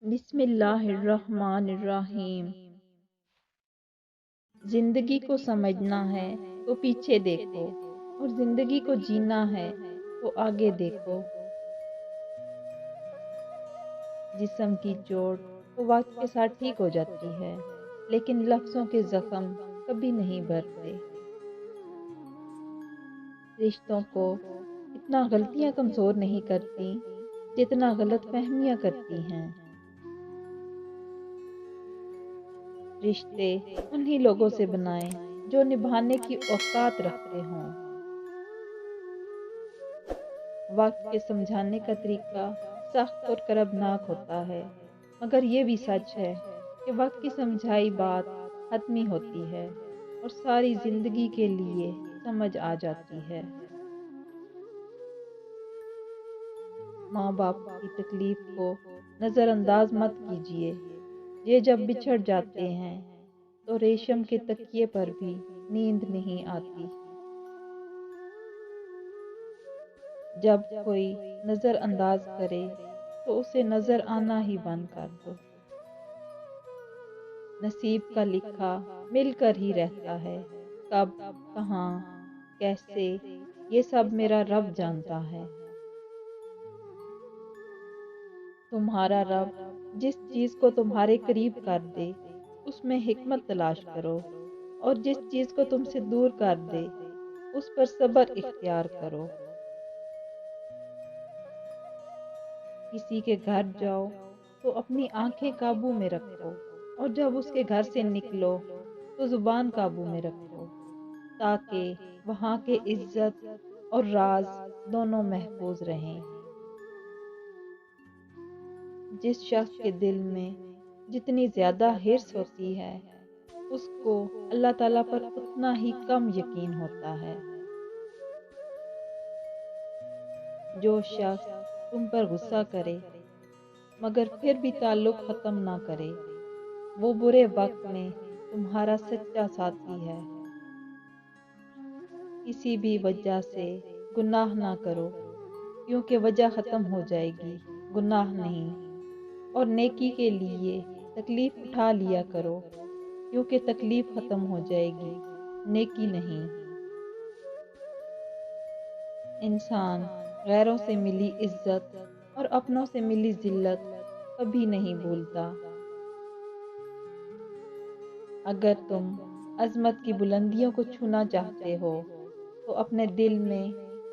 بسم اللہ الرحمن الرحیم۔ زندگی کو سمجھنا ہے تو پیچھے دیکھو، اور زندگی کو جینا ہے تو آگے دیکھو۔ جسم کی چوٹ تو وقت کے ساتھ ٹھیک ہو جاتی ہے، لیکن لفظوں کے زخم کبھی نہیں بھرتے۔ رشتوں کو اتنا غلطیاں کمزور نہیں کرتی جتنا غلط فہمیاں کرتی ہیں۔ رشتے انہی لوگوں سے بنائیں جو نبھانے کی اوقات رکھتے ہوں۔ وقت کے سمجھانے کا طریقہ سخت اور کربناک ہوتا ہے، مگر یہ بھی سچ ہے کہ وقت کی سمجھائی بات حتمی ہوتی ہے اور ساری زندگی کے لیے سمجھ آ جاتی ہے۔ ماں باپ کی تکلیف کو نظر انداز مت کیجیے، یہ جب بچھڑ جاتے ہیں تو ریشم کے تکیے پر بھی نیند نہیں آتی۔ جب کوئی نظر انداز کرے تو اسے نظر آنا ہی بند کر دو۔ نصیب کا لکھا مل کر ہی رہتا ہے، کب، کہاں، کیسے، یہ سب میرا رب جانتا ہے۔ تمہارا رب جس چیز کو تمہارے قریب کر دے اس میں حکمت تلاش کرو، اور جس چیز کو تم سے دور کر دے اس پر صبر اختیار کرو۔ کسی کے گھر جاؤ تو اپنی آنکھیں قابو میں رکھو، اور جب اس کے گھر سے نکلو تو زبان قابو میں رکھو، تاکہ وہاں کے عزت اور راز دونوں محفوظ رہیں۔ جس شخص کے دل میں جتنی زیادہ حرص ہوتی ہے اس کو اللہ تعالیٰ پر اتنا ہی کم یقین ہوتا ہے۔ جو شخص تم پر غصہ کرے مگر پھر بھی تعلق ختم نہ کرے، وہ برے وقت میں تمہارا سچا ساتھی ہے۔ کسی بھی وجہ سے گناہ نہ کرو، کیونکہ وجہ ختم ہو جائے گی، گناہ نہیں۔ اور نیکی کے لیے تکلیف اٹھا لیا کرو، کیونکہ تکلیف ختم ہو جائے گی، نیکی نہیں۔ انسان غیروں سے ملی عزت اور اپنوں سے ملی ذلت کبھی نہیں بھولتا۔ اگر تم عظمت کی بلندیوں کو چھونا چاہتے ہو تو اپنے دل میں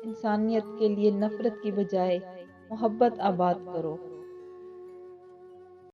انسانیت کے لیے نفرت کی بجائے محبت آباد کرو۔